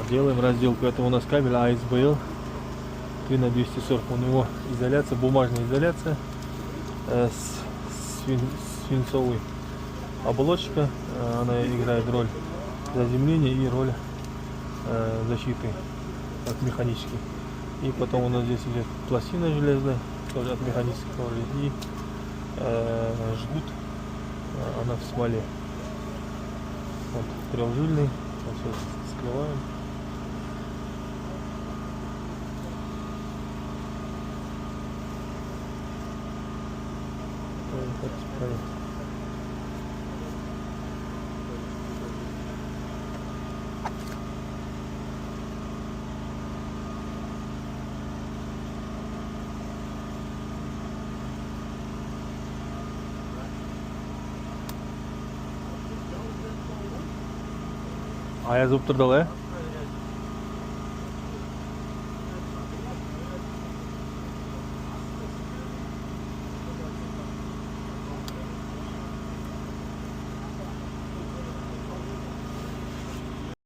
Делаем разделку. Это у нас кабель ASBL 3 на 240. У него изоляция, бумажная изоляция с свинцовой оболочка. Она играет роль заземления и роль защиты от механической. И потом у нас здесь идет пластина железная, тоже от механического, и жгут, она в смоле. Вот, трехжильный. Вот сейчас скрываем. Аяз болып тұрды ғой,